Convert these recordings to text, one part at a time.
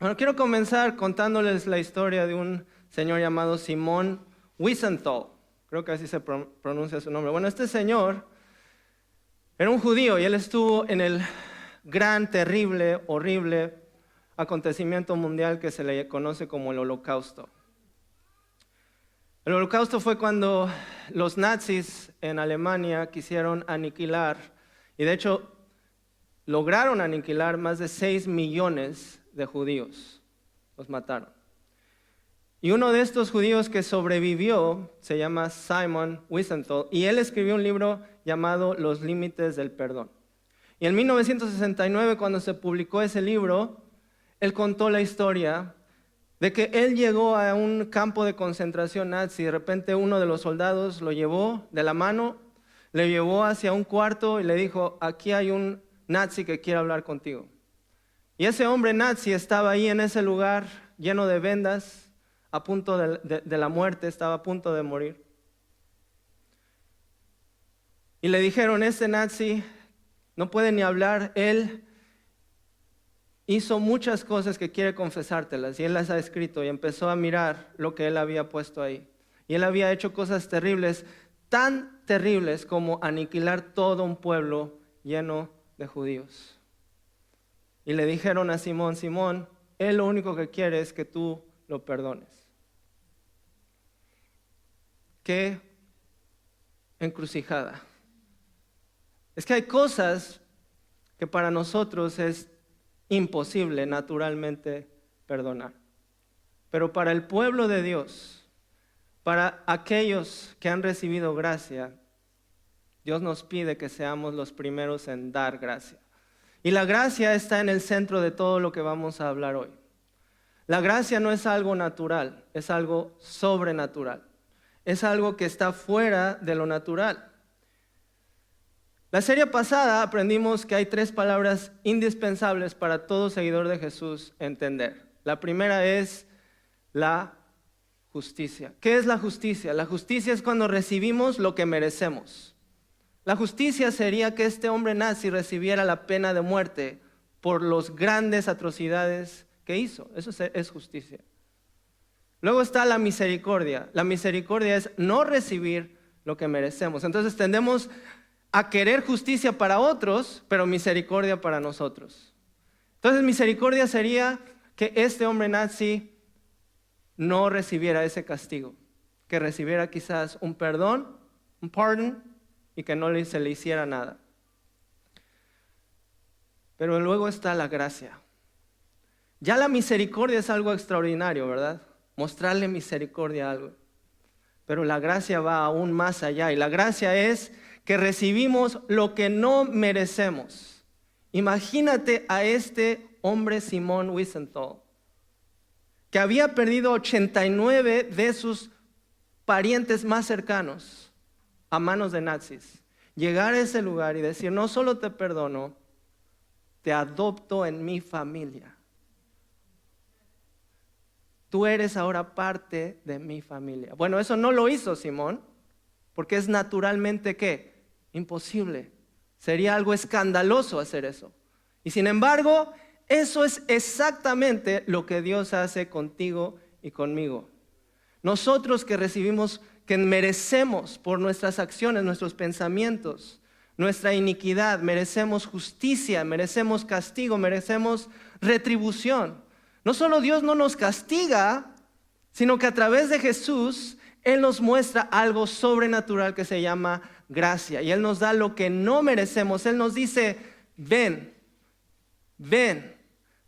Bueno, quiero comenzar contándoles la historia de un señor llamado Simón Wiesenthal. Creo que así se pronuncia su nombre. Bueno, este señor era un judío y él estuvo en el gran, terrible, horrible acontecimiento mundial que se le conoce como el Holocausto. El Holocausto fue cuando los nazis en Alemania quisieron aniquilar, y de hecho lograron aniquilar más de 6 millones de judíos. Los mataron. Y uno de estos judíos que sobrevivió se llama Simon Wiesenthal, y él escribió un libro llamado Los Límites del Perdón. Y en 1969, cuando se publicó ese libro, él contó la historia de que él llegó a un campo de concentración nazi y de repente uno de los soldados lo llevó de la mano, le llevó hacia un cuarto y le dijo: aquí hay un nazi que quiere hablar contigo. Y ese hombre nazi estaba ahí en ese lugar lleno de vendas, a punto de la muerte, estaba a punto de morir. Y le dijeron: este nazi no puede ni hablar, él hizo muchas cosas que quiere confesártelas, y él las ha escrito, y empezó a mirar lo que él había puesto ahí. Y él había hecho cosas terribles, tan terribles como aniquilar todo un pueblo lleno de judíos. Y le dijeron a Simón: Simón, él lo único que quiere es que tú lo perdones. ¡Qué encrucijada! Es que hay cosas que para nosotros es imposible naturalmente perdonar. Pero para el pueblo de Dios, para aquellos que han recibido gracia, Dios nos pide que seamos los primeros en dar gracia. Y la gracia está en el centro de todo lo que vamos a hablar hoy. La gracia no es algo natural, es algo sobrenatural. Es algo que está fuera de lo natural. La serie pasada aprendimos que hay 3 palabras indispensables para todo seguidor de Jesús entender. La primera es la justicia. ¿Qué es la justicia? La justicia es cuando recibimos lo que merecemos. La justicia sería que este hombre nazi recibiera la pena de muerte por las grandes atrocidades que hizo. Eso es justicia. Luego está la misericordia. La misericordia es no recibir lo que merecemos. Entonces tendemos a querer justicia para otros, pero misericordia para nosotros. Entonces misericordia sería que este hombre nazi no recibiera ese castigo, que recibiera quizás un perdón, un pardon, y que no se le hiciera nada. Pero luego está la gracia. Ya la misericordia es algo extraordinario, ¿verdad? Mostrarle misericordia a algo. Pero la gracia va aún más allá, y la gracia es que recibimos lo que no merecemos. Imagínate a este hombre Simón Wiesenthal, que había perdido 89 de sus parientes más cercanos a manos de nazis. Llegar a ese lugar y decir: no solo te perdono, te adopto en mi familia. Tú eres ahora parte de mi familia. Bueno, eso no lo hizo Simón, porque es naturalmente, ¿qué? Imposible. Sería algo escandaloso hacer eso. Y sin embargo, eso es exactamente lo que Dios hace contigo y conmigo. Nosotros que recibimos, que merecemos por nuestras acciones, nuestros pensamientos, nuestra iniquidad, merecemos justicia, merecemos castigo, merecemos retribución. No solo Dios no nos castiga, sino que a través de Jesús Él nos muestra algo sobrenatural que se llama gracia. Y Él nos da lo que no merecemos. Él nos dice: ven,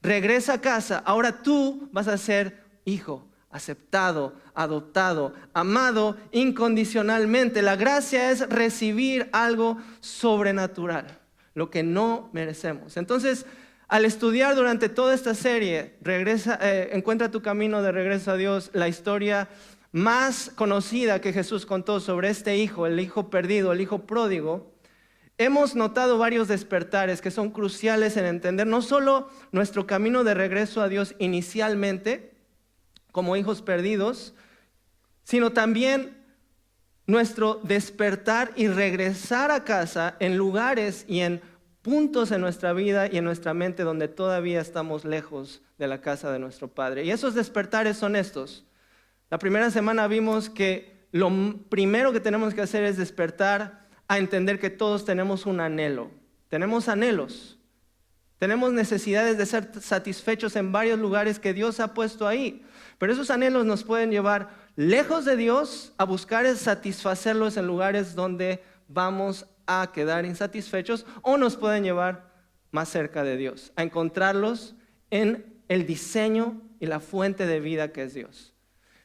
regresa a casa. Ahora tú vas a ser hijo, aceptado, adoptado, amado incondicionalmente. La gracia es recibir algo sobrenatural, lo que no merecemos. Entonces, al estudiar durante toda esta serie, Encuentra tu camino de regreso a Dios, la historia más conocida que Jesús contó sobre este hijo, el hijo perdido, el hijo pródigo, hemos notado varios despertares que son cruciales en entender no solo nuestro camino de regreso a Dios inicialmente, como hijos perdidos, sino también nuestro despertar y regresar a casa en lugares y en puntos en nuestra vida y en nuestra mente donde todavía estamos lejos de la casa de nuestro Padre. Y esos despertares son estos. La primera semana vimos que lo primero que tenemos que hacer es despertar a entender que todos tenemos un anhelo. Tenemos anhelos. Tenemos necesidades de ser satisfechos en varios lugares que Dios ha puesto ahí. Pero esos anhelos nos pueden llevar lejos de Dios a buscar satisfacerlos en lugares donde vamos a quedar insatisfechos, o nos pueden llevar más cerca de Dios, a encontrarlos en el diseño y la fuente de vida que es Dios.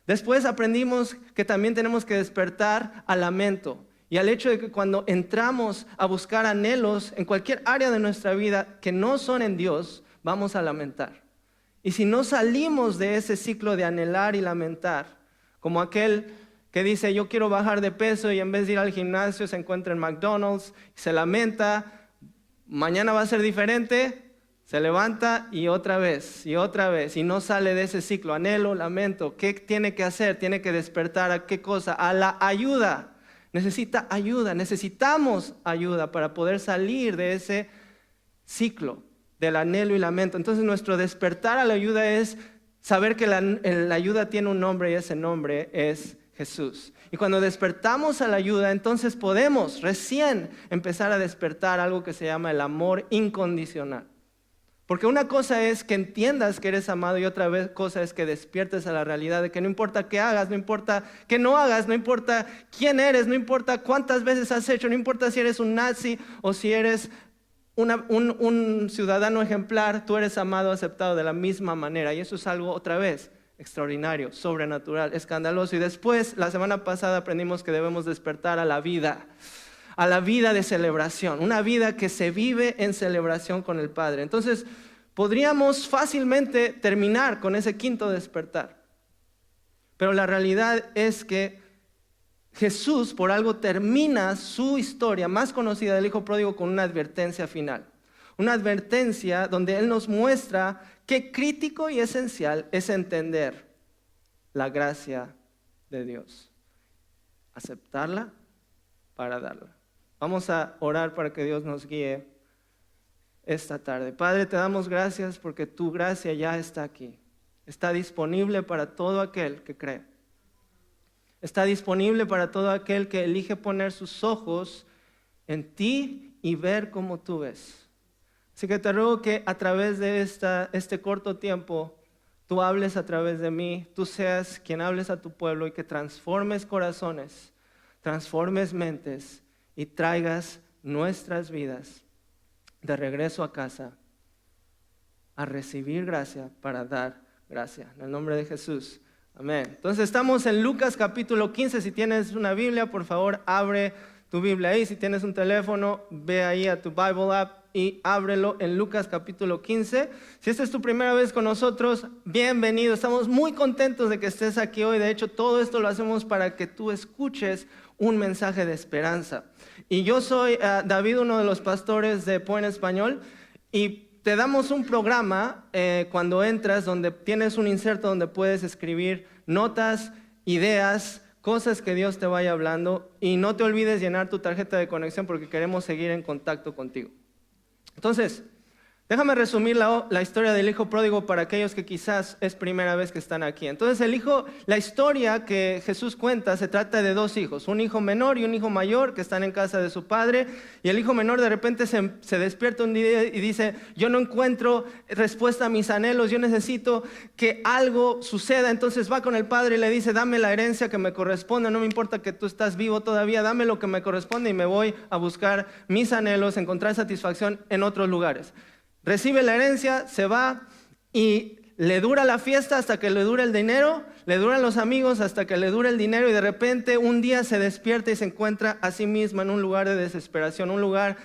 Después aprendimos que también tenemos que despertar al lamento y al hecho de que cuando entramos a buscar anhelos en cualquier área de nuestra vida que no son en Dios, vamos a lamentar. Y si no salimos de ese ciclo de anhelar y lamentar, como aquel que dice yo quiero bajar de peso y en vez de ir al gimnasio se encuentra en McDonald's y se lamenta, mañana va a ser diferente, se levanta y otra vez y no sale de ese ciclo, anhelo, lamento. ¿Qué tiene que hacer? Tiene que despertar ¿a qué cosa? A la ayuda. Necesita ayuda, necesitamos ayuda para poder salir de ese ciclo del anhelo y lamento. Entonces nuestro despertar a la ayuda es saber que la ayuda tiene un nombre y ese nombre es Jesús. Y cuando despertamos a la ayuda, entonces podemos recién empezar a despertar algo que se llama el amor incondicional. Porque una cosa es que entiendas que eres amado y otra cosa es que despiertes a la realidad de que no importa qué hagas, no importa qué no hagas, no importa quién eres, no importa cuántas veces has hecho, no importa si eres un nazi o si eres un ciudadano ejemplar, tú eres amado, aceptado de la misma manera. Y eso es algo otra vez extraordinario, sobrenatural, escandaloso. Y después, la semana pasada aprendimos que debemos despertar a la vida de celebración, una vida que se vive en celebración con el Padre. Entonces, podríamos fácilmente terminar con ese quinto despertar. Pero la realidad es que Jesús, por algo, termina su historia más conocida del Hijo Pródigo con una advertencia final. Una advertencia donde Él nos muestra qué crítico y esencial es entender la gracia de Dios. Aceptarla para darla. Vamos a orar para que Dios nos guíe esta tarde. Padre, te damos gracias porque tu gracia ya está aquí. Está disponible para todo aquel que cree. Está disponible para todo aquel que elige poner sus ojos en ti y ver como tú ves. Así que te ruego que a través de este corto tiempo tú hables a través de mí, tú seas quien hables a tu pueblo y que transformes corazones, transformes mentes y traigas nuestras vidas de regreso a casa a recibir gracia para dar gracia. En el nombre de Jesús. Amén. Entonces estamos en Lucas capítulo 15. Si tienes una Biblia, por favor, abre tu Biblia ahí. Si tienes un teléfono, ve ahí a tu Bible app y ábrelo en Lucas capítulo 15. Si esta es tu primera vez con nosotros, bienvenido. Estamos muy contentos de que estés aquí hoy. De hecho, todo esto lo hacemos para que tú escuches un mensaje de esperanza. Y yo soy David, uno de los pastores de Point Español, y te damos un programa cuando entras donde tienes un inserto donde puedes escribir notas, ideas, cosas que Dios te vaya hablando, y no te olvides llenar tu tarjeta de conexión porque queremos seguir en contacto contigo. Entonces, déjame resumir la historia del hijo pródigo para aquellos que quizás es primera vez que están aquí. Entonces la historia que Jesús cuenta se trata de dos hijos, un hijo menor y un hijo mayor que están en casa de su padre, y el hijo menor de repente se despierta un día y dice, yo no encuentro respuesta a mis anhelos, yo necesito que algo suceda. Entonces va con el padre y le dice, dame la herencia que me corresponde, no me importa que tú estás vivo todavía, dame lo que me corresponde y me voy a buscar mis anhelos, encontrar satisfacción en otros lugares. Recibe la herencia, se va y le dura la fiesta hasta que le dura el dinero, le duran los amigos hasta que le dura el dinero, y de repente un día se despierta y se encuentra a sí mismo en un lugar de desesperación, un lugar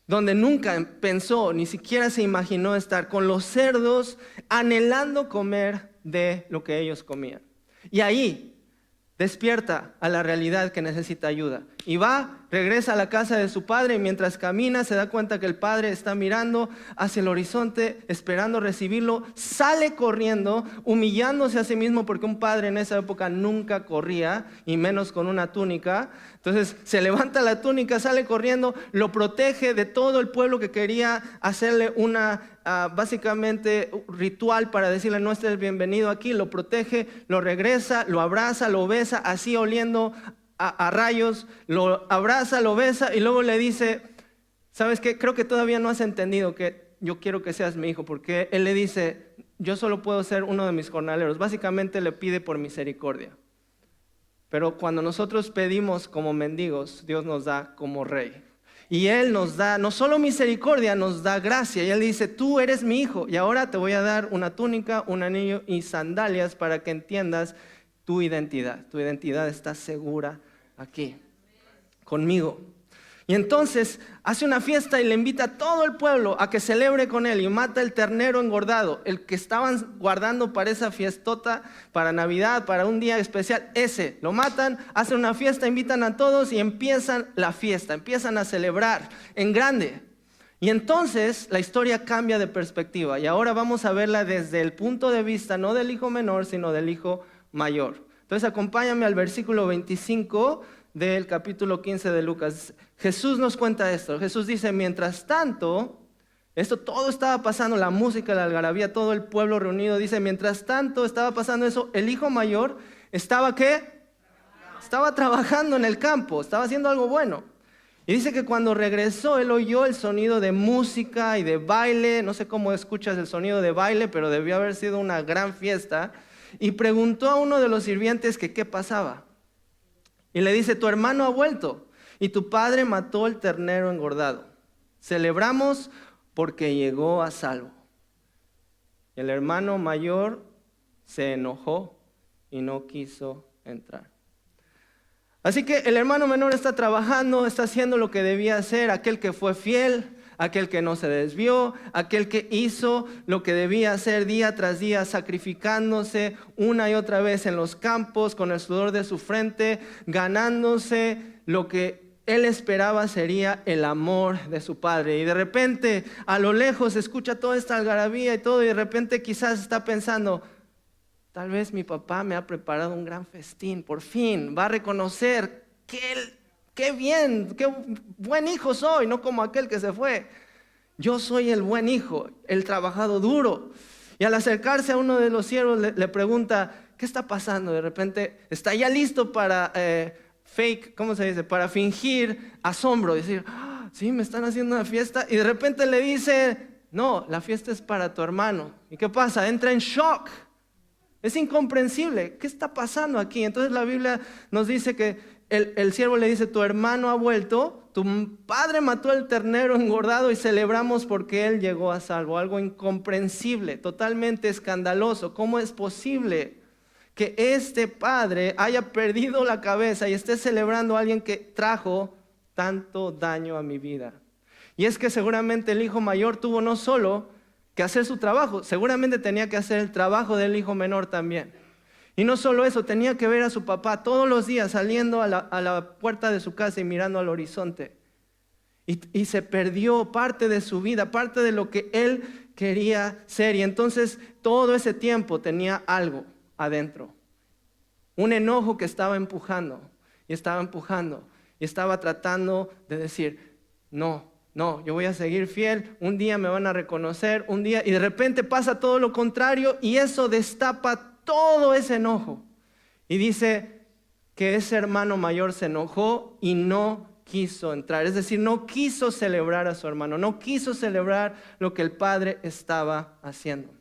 donde nunca pensó, ni siquiera se imaginó estar, con los cerdos anhelando comer de lo que ellos comían. Y ahí despierta a la realidad que necesita ayuda y va, regresa a la casa de su padre y mientras camina se da cuenta que el padre está mirando hacia el horizonte, esperando recibirlo. Sale corriendo, humillándose a sí mismo porque un padre en esa época nunca corría, y menos con una túnica. Entonces se levanta la túnica, sale corriendo, lo protege de todo el pueblo que quería hacerle básicamente ritual para decirle no estés bienvenido aquí. Lo protege, lo regresa, lo abraza, lo besa, así oliendo a rayos, lo abraza, lo besa y luego le dice, ¿sabes qué? Creo que todavía no has entendido que yo quiero que seas mi hijo, porque él le dice, yo solo puedo ser uno de mis jornaleros. Básicamente le pide por misericordia. Pero cuando nosotros pedimos como mendigos, Dios nos da como rey. Y Él nos da no solo misericordia, nos da gracia. Y Él dice, tú eres mi hijo y ahora te voy a dar una túnica, un anillo y sandalias para que entiendas tu identidad. Tu identidad está segura aquí, conmigo. Y entonces hace una fiesta y le invita a todo el pueblo a que celebre con él y mata el ternero engordado, el que estaban guardando para esa fiestota, para Navidad, para un día especial. Ese lo matan, hacen una fiesta, invitan a todos y empiezan la fiesta, empiezan a celebrar en grande. Y entonces la historia cambia de perspectiva y ahora vamos a verla desde el punto de vista no del hijo menor, sino del hijo mayor. Entonces acompáñame al versículo 25 del capítulo 15 de Lucas. Jesús nos cuenta esto. Jesús dice, mientras tanto, esto todo estaba pasando, la música, la algarabía, todo el pueblo reunido. Dice, mientras tanto estaba pasando eso, el hijo mayor estaba ¿qué? Estaba trabajando en el campo, estaba haciendo algo bueno. Y dice que cuando regresó, él oyó el sonido de música y de baile. No sé cómo escuchas el sonido de baile, pero debió haber sido una gran fiesta. Y preguntó a uno de los sirvientes que qué pasaba. Y le dice, tu hermano ha vuelto y tu padre mató el ternero engordado. Celebramos porque llegó a salvo. El hermano mayor se enojó y no quiso entrar. Así que el hermano menor está trabajando, está haciendo lo que debía hacer, aquel que fue fiel, aquel que no se desvió, aquel que hizo lo que debía hacer día tras día, sacrificándose una y otra vez en los campos con el sudor de su frente, ganándose lo que él esperaba sería el amor de su padre. Y de repente a lo lejos escucha toda esta algarabía y todo, y de repente quizás está pensando, tal vez mi papá me ha preparado un gran festín, por fin va a reconocer que él, qué bien, qué buen hijo soy, no como aquel que se fue. Yo soy el buen hijo, el trabajado duro. Y al acercarse a uno de los siervos le pregunta, ¿qué está pasando? De repente está ya listo para ¿cómo se dice? Para fingir asombro, decir, sí, me están haciendo una fiesta. Y de repente le dice, no, la fiesta es para tu hermano. ¿Y qué pasa? Entra en shock. Es incomprensible. ¿Qué está pasando aquí? Entonces la Biblia nos dice que el siervo le dice, tu hermano ha vuelto, tu padre mató el ternero engordado y celebramos porque él llegó a salvo. Algo incomprensible, totalmente escandaloso. ¿Cómo es posible que este padre haya perdido la cabeza y esté celebrando a alguien que trajo tanto daño a mi vida? Y es que seguramente el hijo mayor tuvo no solo que hacer su trabajo, seguramente tenía que hacer el trabajo del hijo menor también. Y no solo eso, tenía que ver a su papá todos los días saliendo a la puerta de su casa y mirando al horizonte. Y se perdió parte de su vida, parte de lo que él quería ser. Y entonces todo ese tiempo tenía algo adentro. Un enojo que estaba empujando, y estaba tratando de decir, no, yo voy a seguir fiel, un día me van a reconocer, un día, y de repente pasa todo lo contrario y eso destapa todo ese enojo. Y dice que ese hermano mayor se enojó y no quiso entrar. Es decir, no quiso celebrar a su hermano, no quiso celebrar lo que el padre estaba haciendo.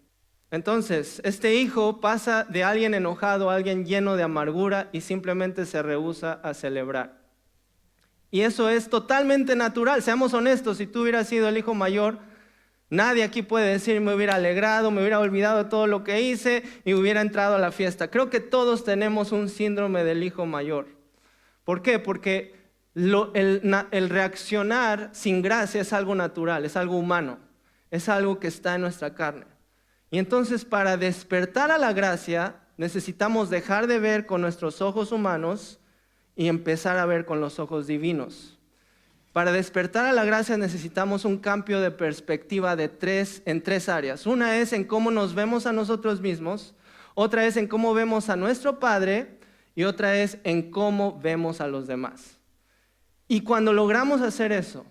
Entonces, este hijo pasa de alguien enojado a alguien lleno de amargura y simplemente se rehúsa a celebrar. Y eso es totalmente natural. Seamos honestos, si tú hubieras sido el hijo mayor, nadie aquí puede decir, me hubiera alegrado, me hubiera olvidado de todo lo que hice y hubiera entrado a la fiesta. Creo que todos tenemos un síndrome del hijo mayor. ¿Por qué? Porque el reaccionar sin gracia es algo natural, es algo humano, es algo que está en nuestra carne. Y entonces para despertar a la gracia necesitamos dejar de ver con nuestros ojos humanos y empezar a ver con los ojos divinos. Para despertar a la gracia necesitamos un cambio de perspectiva en tres áreas. Una es en cómo nos vemos a nosotros mismos, otra es en cómo vemos a nuestro Padre y otra es en cómo vemos a los demás. Y cuando logramos hacer eso,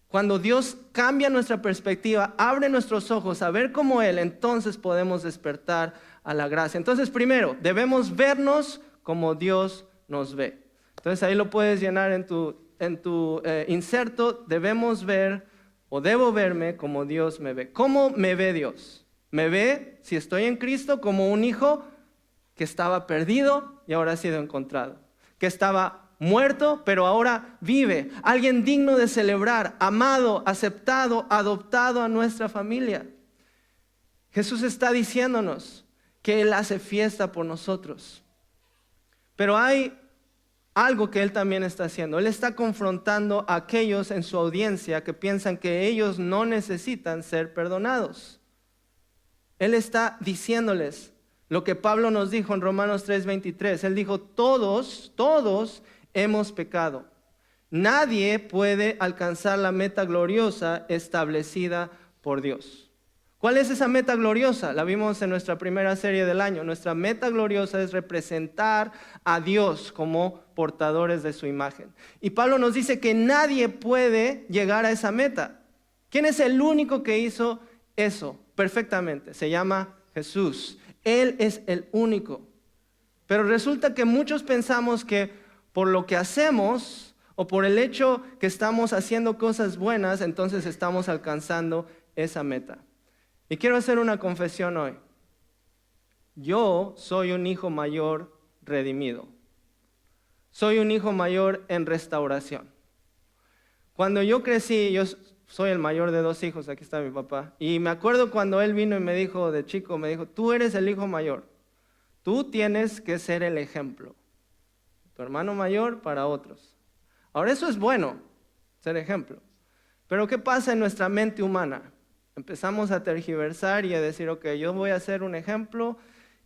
cuando Dios cambia nuestra perspectiva, abre nuestros ojos a ver como Él, entonces podemos despertar a la gracia. Entonces, primero, debemos vernos como Dios nos ve. Entonces, ahí lo puedes llenar en tu inserto. Debemos ver o debo verme como Dios me ve. ¿Cómo me ve Dios? Me ve, si estoy en Cristo, como un hijo que estaba perdido y ahora ha sido encontrado, que estaba muerto, pero ahora vive. Alguien digno de celebrar, amado, aceptado, adoptado a nuestra familia. Jesús está diciéndonos que Él hace fiesta por nosotros. Pero hay algo que Él también está haciendo. Él está confrontando a aquellos en su audiencia que piensan que ellos no necesitan ser perdonados. Él está diciéndoles lo que Pablo nos dijo en Romanos 3:23. Él dijo, todos hemos pecado. Nadie puede alcanzar la meta gloriosa establecida por Dios. ¿Cuál es esa meta gloriosa? La vimos en nuestra primera serie del año. Nuestra meta gloriosa es representar a Dios como portadores de su imagen. Y Pablo nos dice que nadie puede llegar a esa meta. ¿Quién es el único que hizo eso perfectamente? Se llama Jesús. Él es el único. Pero resulta que muchos pensamos que por lo que hacemos o por el hecho que estamos haciendo cosas buenas, entonces estamos alcanzando esa meta. Y quiero hacer una confesión hoy. Yo soy un hijo mayor redimido. Soy un hijo mayor en restauración. Cuando yo crecí, yo soy el mayor de 2 hijos, aquí está mi papá, y me acuerdo cuando él vino y me dijo, de chico, me dijo, tú eres el hijo mayor, tú tienes que ser el ejemplo. Tu hermano mayor para otros. Ahora eso es bueno, ser ejemplo. Pero ¿qué pasa en nuestra mente humana? Empezamos a tergiversar y a decir, ok, yo voy a ser un ejemplo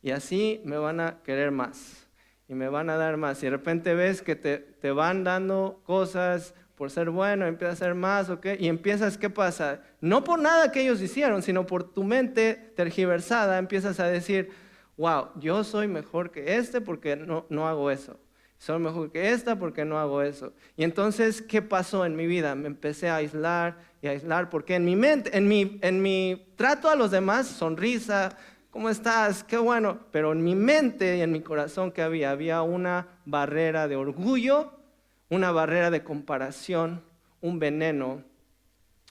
y así me van a querer más y me van a dar más. Y de repente ves que te van dando cosas por ser bueno, empiezas a hacer más, ok, y empiezas, ¿qué pasa? No por nada que ellos hicieron, sino por tu mente tergiversada, empiezas a decir, wow, yo soy mejor que este porque no hago eso. Soy mejor que esta porque no hago eso. Y entonces, ¿qué pasó en mi vida? Me empecé a aislar y a aislar porque en mi mente, en mi trato a los demás, sonrisa, ¿cómo estás? Qué bueno. Pero en mi mente y en mi corazón, ¿qué había? Había una barrera de orgullo, una barrera de comparación, un veneno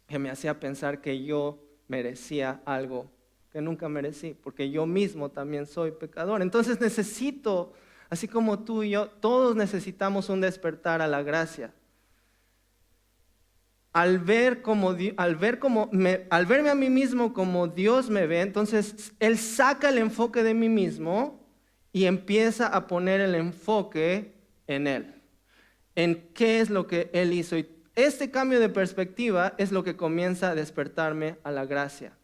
que me hacía pensar que yo merecía algo que nunca merecí, porque yo mismo también soy pecador. Entonces necesito, así como tú y yo, todos necesitamos un despertar a la gracia. Al verme a mí mismo como Dios me ve, entonces Él saca el enfoque de mí mismo y empieza a poner el enfoque en Él, en qué es lo que Él hizo. Y este cambio de perspectiva es lo que comienza a despertarme a la gracia.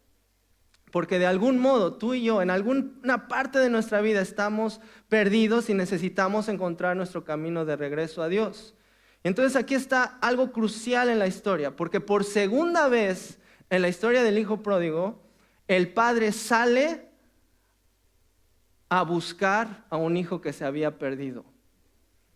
Porque de algún modo tú y yo en alguna parte de nuestra vida estamos perdidos y necesitamos encontrar nuestro camino de regreso a Dios. Entonces aquí está algo crucial en la historia, porque por segunda vez en la historia del hijo pródigo, el padre sale a buscar a un hijo que se había perdido.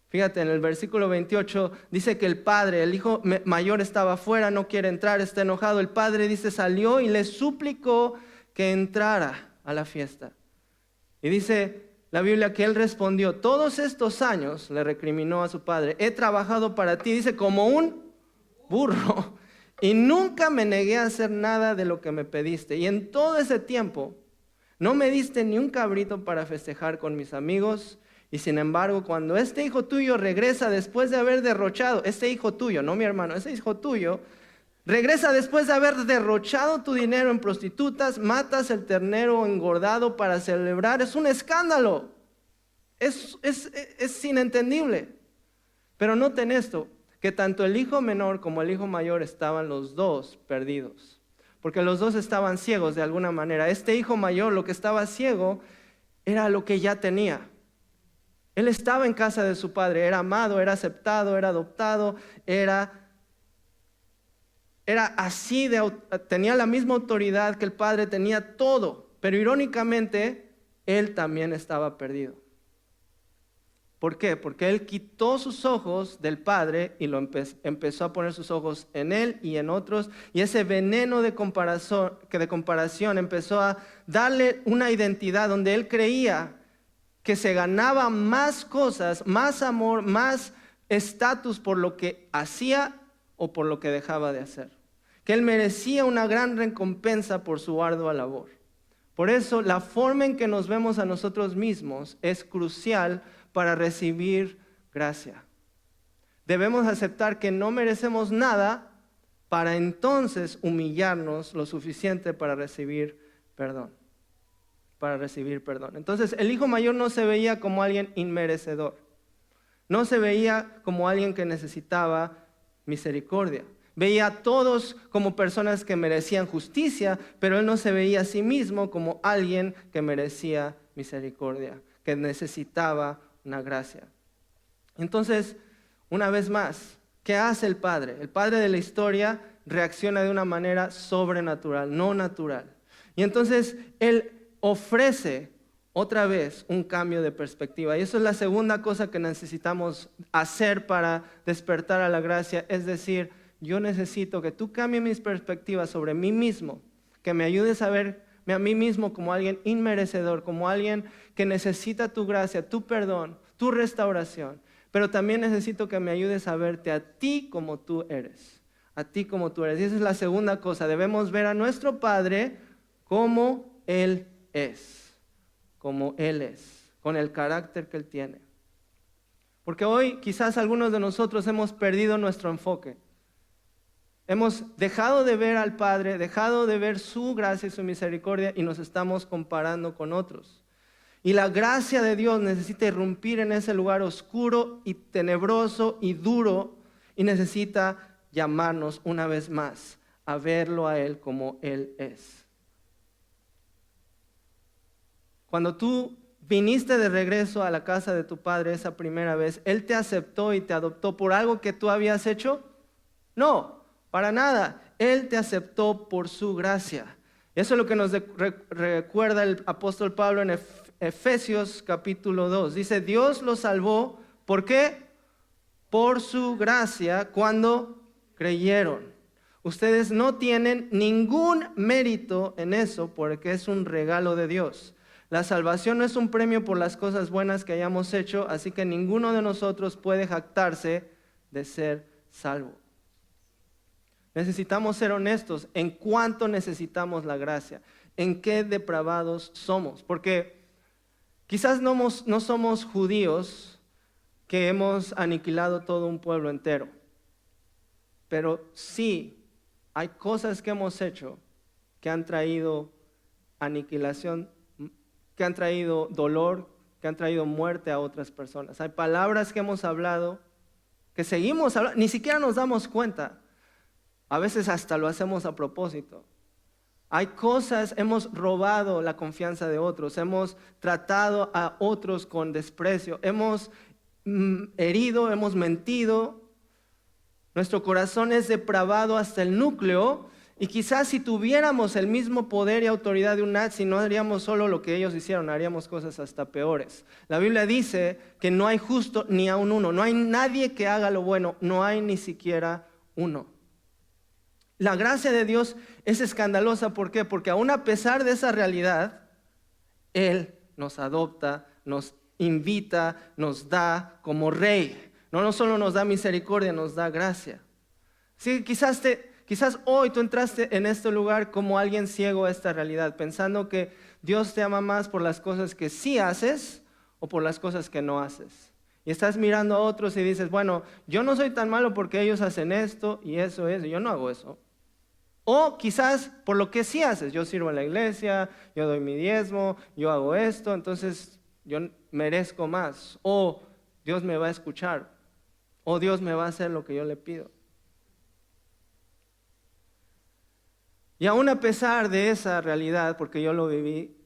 Fíjate, en el versículo 28 dice que el hijo mayor estaba afuera, no quiere entrar, está enojado. El padre dice, salió y le suplicó que entrara a la fiesta. Y dice la Biblia que él respondió, todos estos años, le recriminó a su padre, he trabajado para ti, dice, como un burro, y nunca me negué a hacer nada de lo que me pediste. Y en todo ese tiempo, no me diste ni un cabrito para festejar con mis amigos. Y sin embargo, cuando este hijo tuyo regresa después de haber derrochado, este hijo tuyo, no mi hermano, ese hijo tuyo, regresa después de haber derrochado tu dinero en prostitutas, matas el ternero engordado para celebrar. Es un escándalo. Es inentendible. Pero noten esto, que tanto el hijo menor como el hijo mayor estaban los dos perdidos. Porque los dos estaban ciegos de alguna manera. Este hijo mayor, lo que estaba ciego, era lo que ya tenía. Él estaba en casa de su padre, era amado, era aceptado, era adoptado, era era así, tenía la misma autoridad que el Padre, tenía todo, pero irónicamente, él también estaba perdido. ¿Por qué? Porque él quitó sus ojos del Padre y empezó a poner sus ojos en él y en otros, y ese veneno de comparación empezó a darle una identidad donde él creía que se ganaba más cosas, más amor, más estatus por lo que hacía o por lo que dejaba de hacer. Que él merecía una gran recompensa por su ardua labor. Por eso la forma en que nos vemos a nosotros mismos es crucial para recibir gracia. Debemos aceptar que no merecemos nada para entonces humillarnos lo suficiente para recibir perdón. Entonces el hijo mayor no se veía como alguien inmerecedor. No se veía como alguien que necesitaba misericordia. Veía a todos como personas que merecían justicia, pero él no se veía a sí mismo como alguien que merecía misericordia, que necesitaba una gracia. Entonces, una vez más, ¿qué hace el Padre? El Padre de la historia reacciona de una manera sobrenatural, no natural. Y entonces él ofrece otra vez un cambio de perspectiva. Y eso es la segunda cosa que necesitamos hacer para despertar a la gracia. Es decir, yo necesito que tú cambies mis perspectivas sobre mí mismo, que me ayudes a verme a mí mismo como alguien inmerecedor, como alguien que necesita tu gracia, tu perdón, tu restauración. Pero también necesito que me ayudes a verte a ti como tú eres. A ti como tú eres. Y esa es la segunda cosa. Debemos ver a nuestro Padre como Él es. Como Él es. Con el carácter que Él tiene. Porque hoy quizás algunos de nosotros hemos perdido nuestro enfoque. Hemos dejado de ver al Padre, dejado de ver su gracia y su misericordia y nos estamos comparando con otros. Y la gracia de Dios necesita irrumpir en ese lugar oscuro y tenebroso y duro y necesita llamarnos una vez más a verlo a Él como Él es. Cuando tú viniste de regreso a la casa de tu padre esa primera vez, ¿Él te aceptó y te adoptó por algo que tú habías hecho? No, para nada. Él te aceptó por su gracia. Eso es lo que nos recuerda el apóstol Pablo en Efesios capítulo 2. Dice, Dios los salvó, ¿por qué? Por su gracia cuando creyeron. Ustedes no tienen ningún mérito en eso porque es un regalo de Dios. La salvación no es un premio por las cosas buenas que hayamos hecho, así que ninguno de nosotros puede jactarse de ser salvo. Necesitamos ser honestos en cuánto necesitamos la gracia, en qué depravados somos, porque quizás no somos judíos que hemos aniquilado todo un pueblo entero, pero sí hay cosas que hemos hecho que han traído aniquilación, que han traído dolor, que han traído muerte a otras personas. Hay palabras que hemos hablado, que seguimos hablando, ni siquiera nos damos cuenta. A veces hasta lo hacemos a propósito. Hay cosas, hemos robado la confianza de otros, hemos tratado a otros con desprecio, hemos herido, hemos mentido. Nuestro corazón es depravado hasta el núcleo y quizás si tuviéramos el mismo poder y autoridad de un nazi, no haríamos solo lo que ellos hicieron, haríamos cosas hasta peores. La Biblia dice que no hay justo ni aun uno, no hay nadie que haga lo bueno, no hay ni siquiera uno. La gracia de Dios es escandalosa, ¿por qué? Porque aún a pesar de esa realidad, Él nos adopta, nos invita, nos da como rey. No solo nos da misericordia, nos da gracia. Sí, quizás hoy tú entraste en este lugar como alguien ciego a esta realidad, pensando que Dios te ama más por las cosas que sí haces o por las cosas que no haces. Y estás mirando a otros y dices, bueno, yo no soy tan malo porque ellos hacen esto y eso, y yo no hago eso. O quizás por lo que sí haces, yo sirvo en la iglesia, yo doy mi diezmo, yo hago esto, entonces yo merezco más. O Dios me va a escuchar, o Dios me va a hacer lo que yo le pido. Y aún a pesar de esa realidad, porque yo lo viví,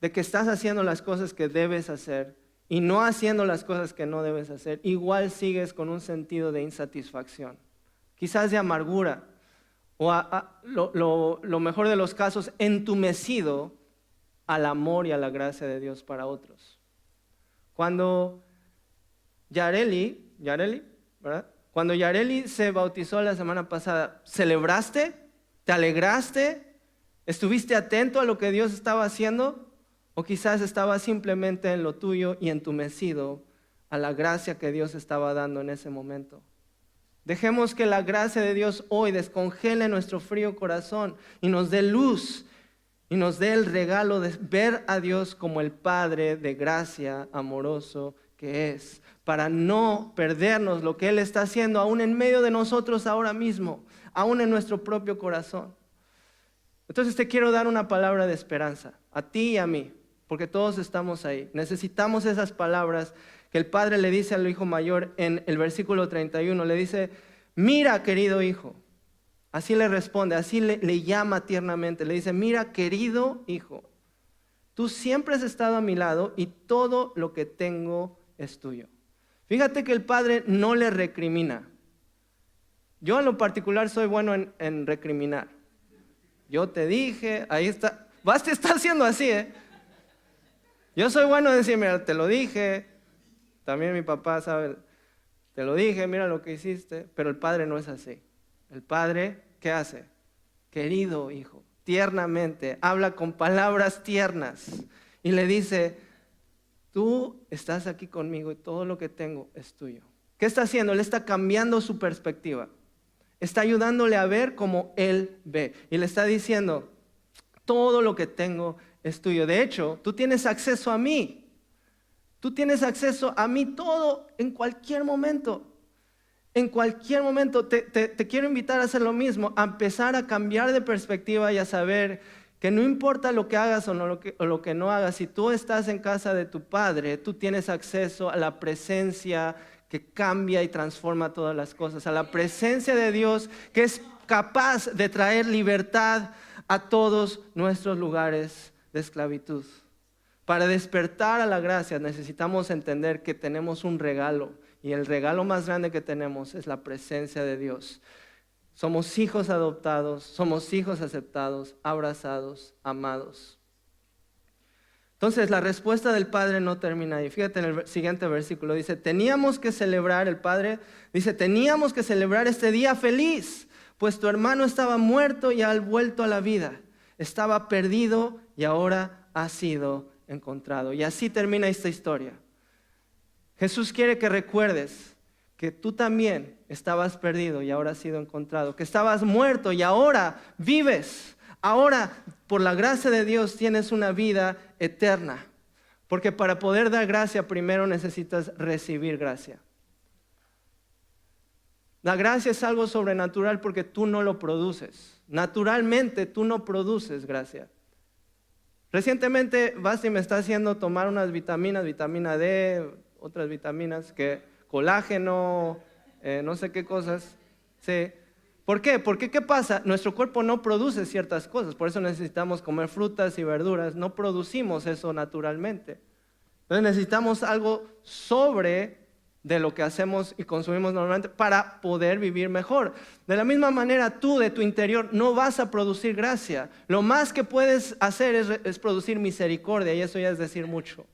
de que estás haciendo las cosas que debes hacer y no haciendo las cosas que no debes hacer, igual sigues con un sentido de insatisfacción. quizás de amargura, o lo mejor de los casos, entumecido al amor y a la gracia de Dios para otros. Cuando Yareli, ¿verdad? Cuando Yareli se bautizó la semana pasada, ¿celebraste? ¿Te alegraste? ¿Estuviste atento a lo que Dios estaba haciendo? ¿O quizás estabas simplemente en lo tuyo y entumecido a la gracia que Dios estaba dando en ese momento? Dejemos que la gracia de Dios hoy descongele nuestro frío corazón y nos dé luz y nos dé el regalo de ver a Dios como el Padre de gracia amoroso que es, para no perdernos lo que Él está haciendo aún en medio de nosotros ahora mismo, aún en nuestro propio corazón. Entonces te quiero dar una palabra de esperanza, a ti y a mí, porque todos estamos ahí. Necesitamos esas palabras que el padre le dice al hijo mayor en el versículo 31, le dice, mira querido hijo, así le responde, así le llama tiernamente, le dice, mira querido hijo, tú siempre has estado a mi lado y todo lo que tengo es tuyo. Fíjate que el padre no le recrimina. Yo en lo particular soy bueno en recriminar. Yo te dije, ahí está, te está haciendo así, Yo soy bueno en decir, mira, te lo dije. También mi papá sabe, te lo dije, mira lo que hiciste. Pero el padre no es así. El padre, ¿qué hace? Querido hijo, tiernamente, habla con palabras tiernas y le dice, tú estás aquí conmigo y todo lo que tengo es tuyo. ¿Qué está haciendo? Él está cambiando su perspectiva. Está ayudándole a ver como él ve. Y le está diciendo, todo lo que tengo es tuyo. De hecho, tú tienes acceso a mí. Tú tienes acceso a mí todo en cualquier momento. En cualquier momento. Te quiero invitar a hacer lo mismo, a empezar a cambiar de perspectiva y a saber que no importa lo que hagas o lo que no hagas, si tú estás en casa de tu Padre, tú tienes acceso a la presencia que cambia y transforma todas las cosas, a la presencia de Dios que es capaz de traer libertad a todos nuestros lugares de esclavitud. Para despertar a la gracia necesitamos entender que tenemos un regalo y el regalo más grande que tenemos es la presencia de Dios. Somos hijos adoptados, somos hijos aceptados, abrazados, amados. Entonces la respuesta del Padre no termina ahí. Fíjate en el siguiente versículo, dice, teníamos que celebrar, el Padre dice, teníamos que celebrar este día feliz, pues tu hermano estaba muerto y ha vuelto a la vida. Estaba perdido y ahora ha sido encontrado. Y así termina esta historia. Jesús quiere que recuerdes que tú también estabas perdido y ahora has sido encontrado, que estabas muerto y ahora vives. Ahora, por la gracia de Dios, tienes una vida eterna. Porque para poder dar gracia, primero necesitas recibir gracia. La gracia es algo sobrenatural porque tú no lo produces. Naturalmente, tú no produces gracia. Recientemente, Basti me está haciendo tomar unas vitaminas, vitamina D, otras vitaminas, colágeno, no sé qué cosas. Sí. ¿Por qué? Porque ¿qué pasa? Nuestro cuerpo no produce ciertas cosas, por eso necesitamos comer frutas y verduras, no producimos eso naturalmente. Entonces necesitamos algo sobre de lo que hacemos y consumimos normalmente para poder vivir mejor. De la misma manera, tú de tu interior no vas a producir gracia. Lo más que puedes hacer es producir misericordia y eso ya es decir mucho.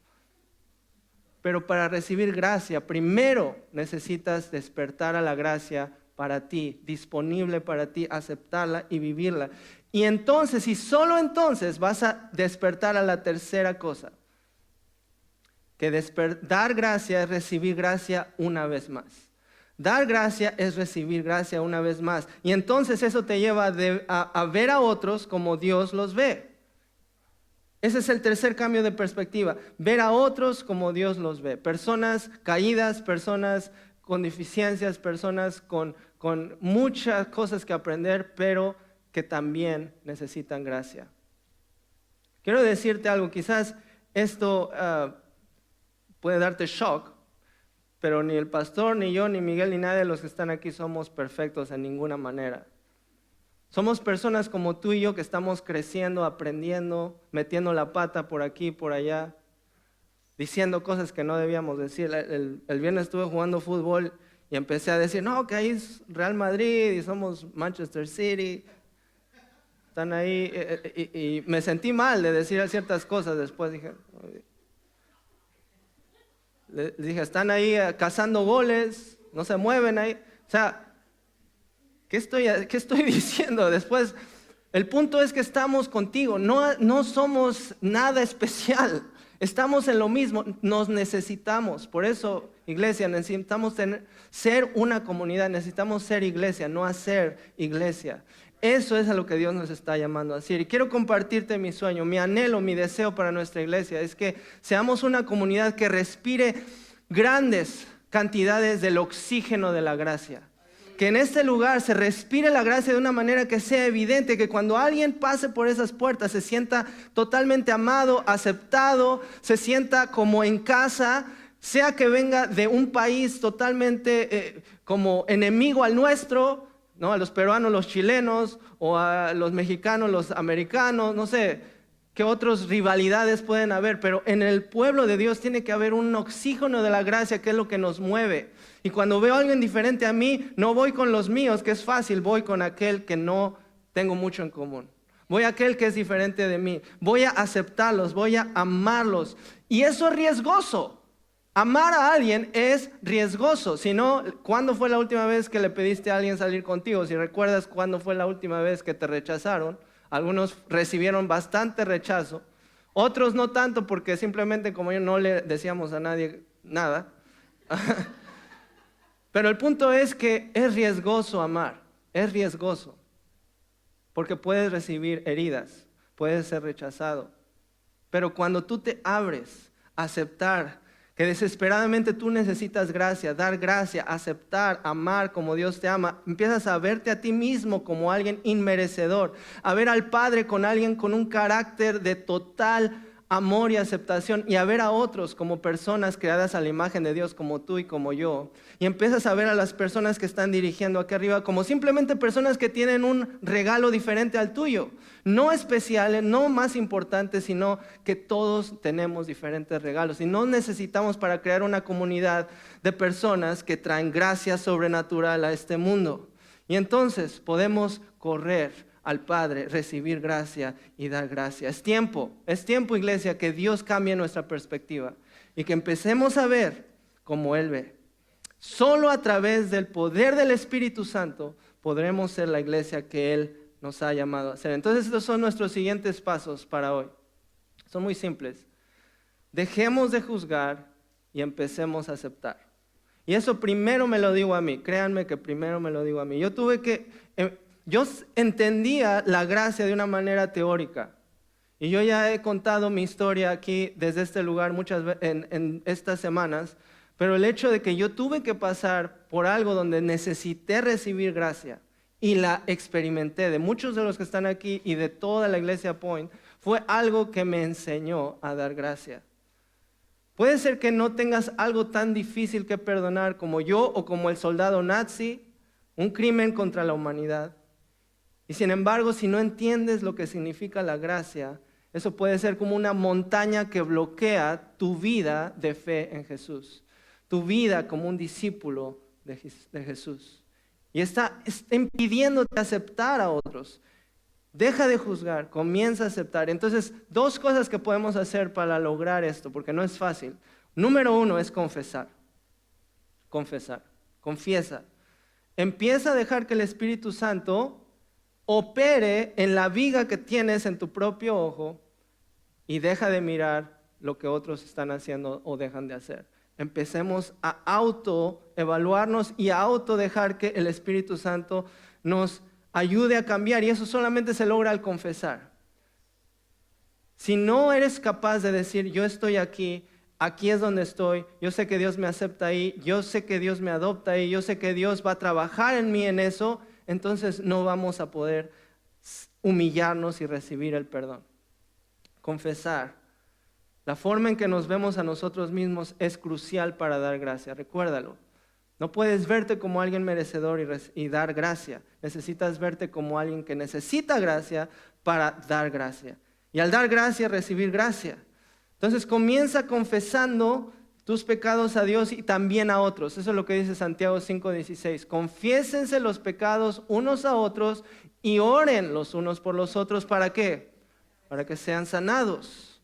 Pero para recibir gracia, primero necesitas despertar a la gracia para ti, disponible para ti, aceptarla y vivirla. Y entonces, y solo entonces vas a despertar a la tercera cosa. Que dar gracia es recibir gracia una vez más. Dar gracia es recibir gracia una vez más. Y entonces eso te lleva a ver a otros como Dios los ve. Ese es el tercer cambio de perspectiva. Ver a otros como Dios los ve. Personas caídas, personas con deficiencias, personas con muchas cosas que aprender, pero que también necesitan gracia. Quiero decirte algo, quizás esto puede darte shock, pero ni el pastor, ni yo, ni Miguel, ni nadie de los que están aquí somos perfectos en ninguna manera. Somos personas como tú y yo que estamos creciendo, aprendiendo, metiendo la pata por aquí, por allá, diciendo cosas que no debíamos decir. El viernes estuve jugando fútbol Y empecé a decir, no, que ahí es Real Madrid y somos Manchester City. Están ahí. Y me sentí mal de decir ciertas cosas. Después dije, están ahí cazando goles, no se mueven ahí. O sea, ¿qué estoy diciendo? Después, el punto es que estamos contigo. No somos nada especial. Estamos en lo mismo, nos necesitamos. Por eso, iglesia, necesitamos ser una comunidad, necesitamos ser iglesia, no hacer iglesia. Eso es a lo que Dios nos está llamando a hacer. Y quiero compartirte mi sueño, mi anhelo, mi deseo para nuestra iglesia. Es que seamos una comunidad que respire grandes cantidades del oxígeno de la gracia. Que en este lugar se respire la gracia de una manera que sea evidente, que cuando alguien pase por esas puertas se sienta totalmente amado, aceptado, se sienta como en casa, sea que venga de un país totalmente como enemigo al nuestro, ¿no? A los peruanos, los chilenos, o a los mexicanos, los americanos, no sé qué otras rivalidades pueden haber, pero en el pueblo de Dios tiene que haber un oxígeno de la gracia, que es lo que nos mueve. Y cuando veo a alguien diferente a mí, no voy con los míos, que es fácil, voy con aquel que no tengo mucho en común. Voy a aquel que es diferente de mí. Voy a aceptarlos, voy a amarlos. Y eso es riesgoso. Amar a alguien es riesgoso. Si no, ¿cuándo fue la última vez que le pediste a alguien salir contigo? Si recuerdas cuándo fue la última vez que te rechazaron. Algunos recibieron bastante rechazo. Otros no tanto, porque simplemente como yo no le decíamos a nadie nada. Pero el punto es que es riesgoso amar, es riesgoso, porque puedes recibir heridas, puedes ser rechazado. Pero cuando tú te abres a aceptar que desesperadamente tú necesitas gracia, dar gracia, aceptar, amar como Dios te ama, empiezas a verte a ti mismo como alguien inmerecedor, a ver al Padre con alguien con un carácter de total amor y aceptación, y a ver a otros como personas creadas a la imagen de Dios, como tú y como yo. Y empiezas a ver a las personas que están dirigiendo aquí arriba como simplemente personas que tienen un regalo diferente al tuyo. No especiales, no más importantes, sino que todos tenemos diferentes regalos. Y no necesitamos para crear una comunidad de personas que traen gracia sobrenatural a este mundo. Y entonces podemos correr al Padre, recibir gracia y dar gracia. Es tiempo, iglesia, que Dios cambie nuestra perspectiva y que empecemos a ver como Él ve. Solo a través del poder del Espíritu Santo podremos ser la iglesia que Él nos ha llamado a ser. Entonces estos son nuestros siguientes pasos para hoy. Son muy simples. Dejemos de juzgar y empecemos a aceptar. Y eso primero me lo digo a mí, créanme que primero me lo digo a mí. Yo entendía la gracia de una manera teórica. Y yo ya he contado mi historia aquí desde este lugar muchas veces en estas semanas. Pero el hecho de que yo tuve que pasar por algo donde necesité recibir gracia y la experimenté de muchos de los que están aquí y de toda la iglesia Point, fue algo que me enseñó a dar gracia. Puede ser que no tengas algo tan difícil que perdonar como yo o como el soldado nazi, un crimen contra la humanidad. Y sin embargo, si no entiendes lo que significa la gracia, eso puede ser como una montaña que bloquea tu vida de fe en Jesús, tu vida como un discípulo de Jesús. Y está impidiéndote aceptar a otros. Deja de juzgar, comienza a aceptar. Entonces, dos cosas que podemos hacer para lograr esto, porque no es fácil. Número uno es confesar. Confiesa. Empieza a dejar que el Espíritu Santo opere en la viga que tienes en tu propio ojo y deja de mirar lo que otros están haciendo o dejan de hacer. Empecemos a autoevaluarnos y a autodejar que el Espíritu Santo nos ayude a cambiar, y eso solamente se logra al confesar. Si no eres capaz de decir, yo estoy aquí es donde estoy, yo sé que Dios me acepta ahí, yo sé que Dios me adopta ahí, yo sé que Dios va a trabajar en mí en eso, entonces no vamos a poder humillarnos y recibir el perdón. Confesar. La forma en que nos vemos a nosotros mismos es crucial para dar gracia, recuérdalo. No puedes verte como alguien merecedor y dar gracia. Necesitas verte como alguien que necesita gracia para dar gracia. Y al dar gracia, recibir gracia. Entonces comienza confesando tus pecados a Dios y también a otros. Eso es lo que dice Santiago 5:16. Confiésense los pecados unos a otros y oren los unos por los otros. ¿Para qué? Para que sean sanados.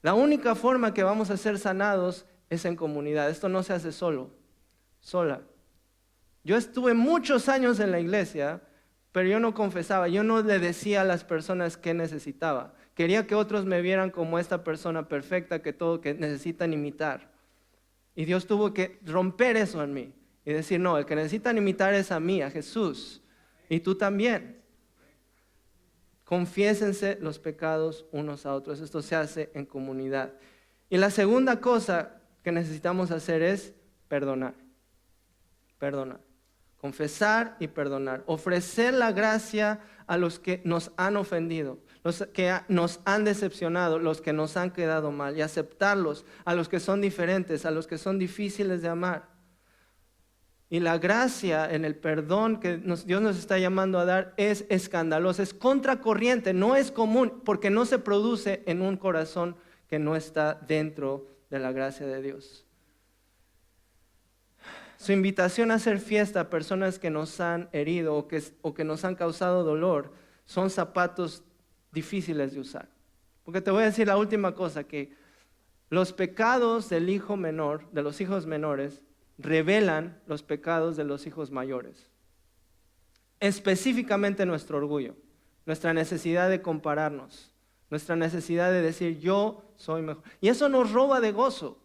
La única forma que vamos a ser sanados es en comunidad. Esto no se hace sola. Yo estuve muchos años en la iglesia, pero yo no confesaba, yo no le decía a las personas qué necesitaba. Quería que otros me vieran como esta persona perfecta que necesitan imitar. Y Dios tuvo que romper eso en mí y decir, no, el que necesitan imitar es a mí, a Jesús, y tú también. Confiésense los pecados unos a otros. Esto se hace en comunidad. Y la segunda cosa que necesitamos hacer es perdonar. Confesar y perdonar. Ofrecer la gracia a los que nos han ofendido, los que nos han decepcionado, los que nos han quedado mal, y aceptarlos, a los que son diferentes, a los que son difíciles de amar. Y la gracia en el perdón que Dios nos está llamando a dar es escandalosa, es contracorriente, no es común, porque no se produce en un corazón que no está dentro de la gracia de Dios. Su invitación a hacer fiesta a personas que nos han herido o que nos han causado dolor son zapatos difíciles de usar. Porque te voy a decir la última cosa, que los pecados del hijo menor, de los hijos menores, revelan los pecados de los hijos mayores. Específicamente nuestro orgullo, nuestra necesidad de compararnos, nuestra necesidad de decir yo soy mejor. Y eso nos roba de gozo.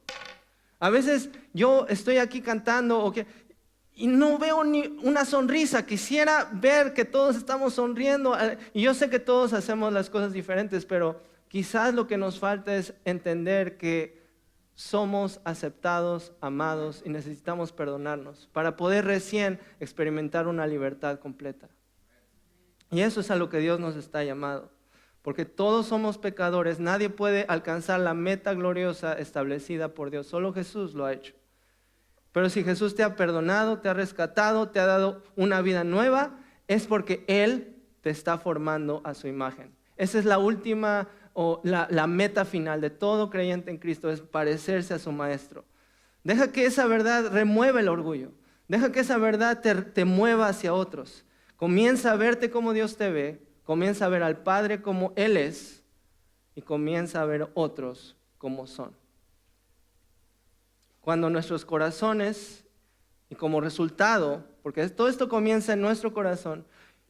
A veces yo estoy aquí cantando y no veo ni una sonrisa. Quisiera ver que todos estamos sonriendo. Y yo sé que todos hacemos las cosas diferentes, pero quizás lo que nos falta es entender que somos aceptados, amados y necesitamos perdonarnos para poder recién experimentar una libertad completa. Y eso es a lo que Dios nos está llamando. Porque todos somos pecadores, nadie puede alcanzar la meta gloriosa establecida por Dios, solo Jesús lo ha hecho. Pero si Jesús te ha perdonado, te ha rescatado, te ha dado una vida nueva, es porque Él te está formando a su imagen. Esa es la última o la meta final de todo creyente en Cristo, es parecerse a su Maestro. Deja que esa verdad remueva el orgullo, deja que esa verdad te mueva hacia otros. Comienza a verte como Dios te ve. Comienza a ver al Padre como Él es y comienza a ver otros como son. Cuando nuestros corazones, y como resultado, porque todo esto comienza en nuestro corazón,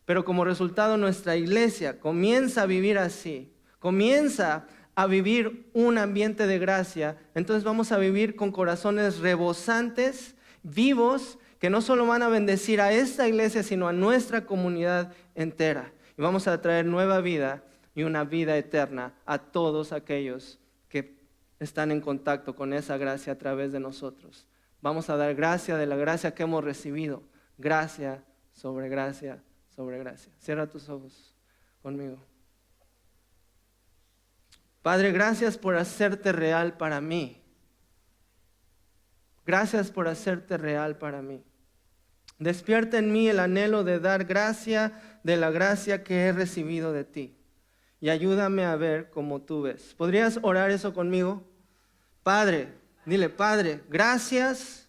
pero como resultado nuestra iglesia comienza a vivir así, comienza a vivir un ambiente de gracia, entonces vamos a vivir con corazones rebosantes, vivos, que no solo van a bendecir a esta iglesia, sino a nuestra comunidad entera. Y vamos a traer nueva vida y una vida eterna a todos aquellos que están en contacto con esa gracia a través de nosotros. Vamos a dar gracia de la gracia que hemos recibido. Gracia sobre gracia sobre gracia. Cierra tus ojos conmigo. Padre, gracias por hacerte real para mí. Gracias por hacerte real para mí. Despierta en mí el anhelo de dar gracia de la gracia que he recibido de ti. Y ayúdame a ver como tú ves. ¿Podrías orar eso conmigo? Padre, dile, Padre, gracias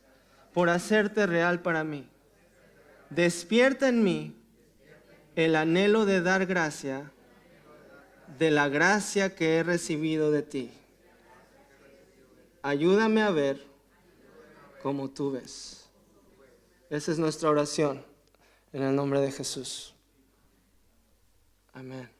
por hacerte real para mí. Despierta en mí el anhelo de dar gracia de la gracia que he recibido de ti. Ayúdame a ver como tú ves. Esa es nuestra oración en el nombre de Jesús. Amén.